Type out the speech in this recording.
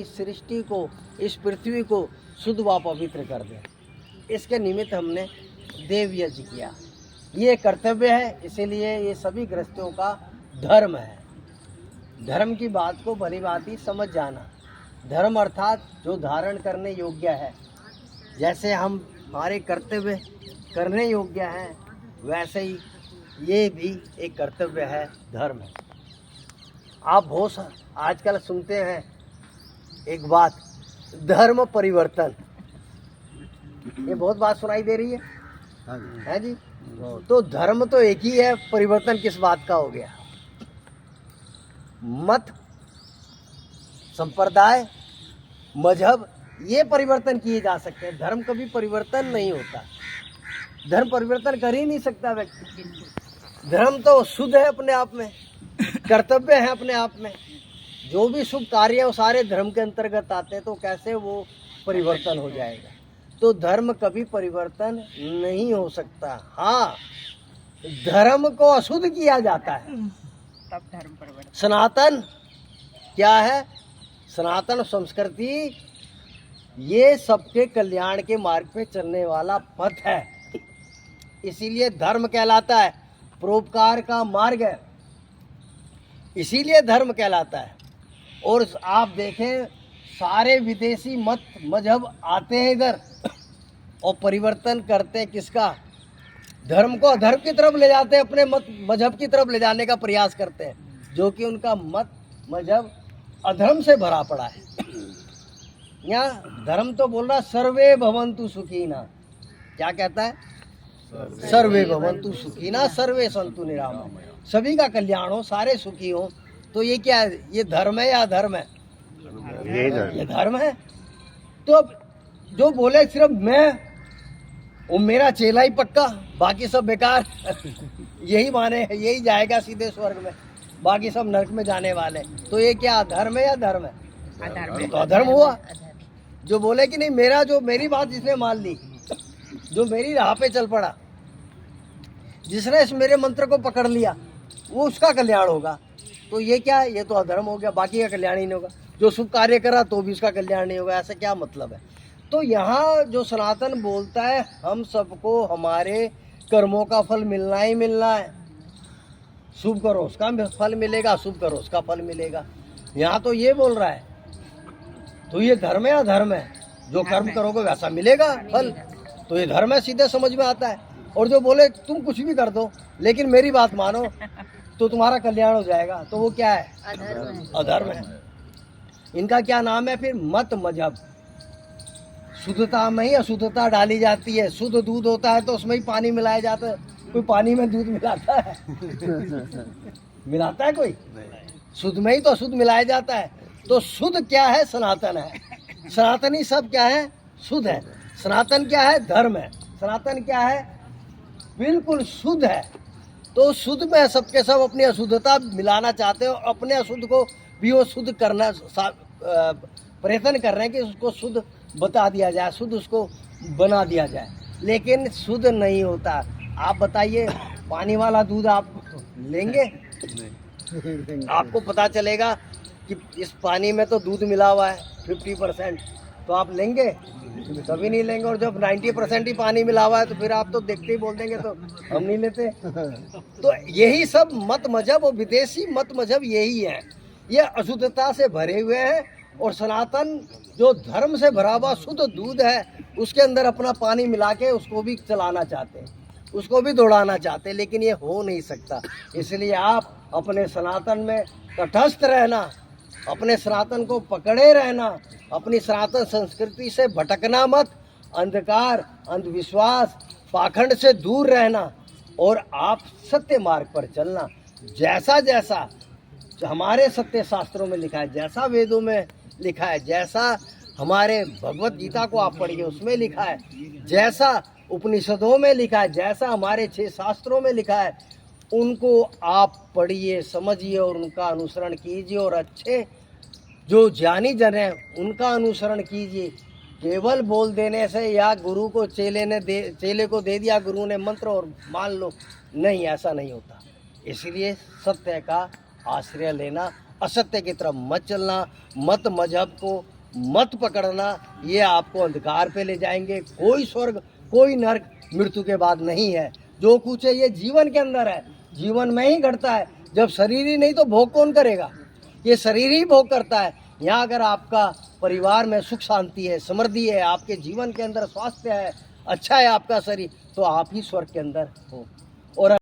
इस सृष्टि को, इस पृथ्वी को शुद्ध व पवित्र कर दें। इसके निमित्त हमने देव यज्ञ किया। ये कर्तव्य है, इसीलिए ये सभी गृहस्थियों का धर्म है। धर्म की बात को भली भांति समझ जाना। धर्म अर्थात जो धारण करने योग्य है। जैसे हम हमारे कर्तव्य करने योग्य हैं, वैसे ही ये भी एक कर्तव्य है, धर्म है। आप बहुत आजकल सुनते हैं एक बात, धर्म परिवर्तन। ये बहुत बात सुनाई दे रही है जी। तो धर्म तो एक ही है, परिवर्तन किस बात का हो गया? मत, संप्रदाय, मजहब, ये परिवर्तन किए जा सकते हैं। धर्म कभी परिवर्तन नहीं होता। धर्म परिवर्तन कर ही नहीं सकता व्यक्ति। धर्म तो शुद्ध है अपने आप में, कर्तव्य है अपने आप में। जो भी शुभ कार्य है वो सारे धर्म के अंतर्गत आते हैं, तो कैसे वो परिवर्तन हो जाएगा? तो धर्म कभी परिवर्तन नहीं हो सकता। हाँ, धर्म को अशुद्ध किया जाता है, तब धर्म परिवर्तन। सनातन क्या है? सनातन संस्कृति ये सबके कल्याण के मार्ग पे चलने वाला पथ है, इसीलिए धर्म कहलाता है। परोपकार का मार्ग है, इसीलिए धर्म कहलाता है। और आप देखें, सारे विदेशी मत मजहब आते हैं इधर और परिवर्तन करते हैं किसका? धर्म को अधर्म की तरफ ले जाते हैं, अपने मत मजहब की तरफ ले जाने का प्रयास करते हैं, जो कि उनका मत मजहब अधर्म से भरा पड़ा है। यहाँ धर्म तो बोल रहा सर्वे भवन्तु सुखीना। क्या कहता है? सर्वे भवन्तु सुखीना सर्वे सन्तु निरामया। सभी का कल्याण हो, सारे सुखी हो। तो ये क्या है? ये धर्म है या अधर्म है? ये धर्म है। तो अब जो बोले सिर्फ मैं वो मेरा चेला ही पक्का, बाकी सब बेकार, यही माने, यही जाएगा सीधे स्वर्ग में, बाकी सब नरक में जाने वाले। तो ये क्या अधर्म है या धर्म है? अधर्म। तो अधर्म हुआ। जो बोले कि नहीं मेरा, जो मेरी बात जिसने मान ली, जो मेरी राह पे चल पड़ा, जिसने इस मेरे मंत्र को पकड़ लिया, वो उसका कल्याण होगा। तो ये क्या है? ये तो अधर्म हो गया, बाकी का कल्याण ही नहीं होगा। जो शुभ कार्य करा तो भी उसका कल्याण नहीं होगा। ऐसा क्या मतलब है? तो यहाँ जो सनातन बोलता है, हम सबको हमारे कर्मों का फल मिलना ही मिलना है। शुभ करो उसका फल मिलेगा, शुभ करो उसका फल मिलेगा। यहाँ तो ये बोल रहा है। तो ये धर्म है या अधर्म है? जो कर्म करोगे वैसा मिलेगा फल। तो ये धर्म है, सीधे समझ में आता है। और जो बोले तुम कुछ भी कर दो लेकिन मेरी बात मानो तो तुम्हारा कल्याण हो जाएगा, तो वो क्या है? अधर्म है। इनका क्या नाम है फिर? मत मजहब। शुद्धता में ही अशुद्धता डाली जाती है। शुद्ध दूध होता है तो उसमें ही पानी मिलाया जाता है। कोई पानी में दूध मिलाता है? मिलाता है कोई? शुद्ध में ही तो अशुद्ध मिलाया जाता है। तो शुद्ध क्या है? सनातन है। सनातनी सब क्या है? शुद्ध है। सनातन क्या है? धर्म है। सनातन क्या है? बिल्कुल शुद्ध है। तो शुद्ध में सबके सब अपनी अशुद्धता मिलाना चाहते हैं और अपने अशुद्ध को भी वो शुद्ध करना प्रयत्न कर रहे हैं कि उसको शुद्ध बता दिया जाए, शुद्ध उसको बना दिया जाए, लेकिन शुद्ध नहीं होता। आप बताइए, पानी वाला दूध आप लेंगे? आपको पता चलेगा कि इस पानी में तो दूध मिला हुआ है 50%, तो आप लेंगे? कभी नहीं लेंगे। और जब 90% ही पानी मिला हुआ है तो फिर आप तो देखते ही बोल देंगे तो हम नहीं लेते। तो यही सब मत मजहब और विदेशी मत मजहब यही है। ये अशुद्धता से भरे हुए हैं और सनातन जो धर्म से भरा हुआ शुद्ध दूध है, उसके अंदर अपना पानी मिला के उसको भी चलाना चाहते हैं, उसको भी दौड़ाना चाहते हैं, लेकिन ये हो नहीं सकता। इसलिए आप अपने सनातन में तटस्थ रहना, अपने सनातन को पकड़े रहना, अपनी सनातन संस्कृति से भटकना मत, अंधकार, अंधविश्वास, पाखंड से दूर रहना और आप सत्य मार्ग पर चलना। जैसा जैसा हमारे सत्य शास्त्रों में लिखा है, जैसा वेदों में लिखा है, जैसा हमारे भगवत गीता को आप पढ़िए उसमें लिखा है, जैसा उपनिषदों में लिखा है, जैसा हमारे 6 शास्त्रों में लिखा है, उनको आप पढ़िए, समझिए और उनका अनुसरण कीजिए। और अच्छे जो ज्ञानी जन हैं उनका अनुसरण कीजिए। केवल बोल देने से या गुरु को चेले को दे दिया गुरु ने मंत्र और मान लो, नहीं, ऐसा नहीं होता। इसलिए सत्य का आश्रय लेना असत्य की तरफ मत चलना, मत मजहब को मत पकड़ना, ये आपको अंधकार पे ले जाएंगे। कोई स्वर्ग कोई नर्क मृत्यु के बाद नहीं है। जो कुछ है ये जीवन के अंदर है, जीवन में ही घटता है। जब शरीर ही नहीं तो भोग कौन करेगा? ये शरीर ही भोग करता है। यहाँ अगर आपका परिवार में सुख शांति है, समृद्धि है, आपके जीवन के अंदर स्वास्थ्य है, अच्छा है आपका शरीर, तो आप ही स्वर्ग के अंदर हो। और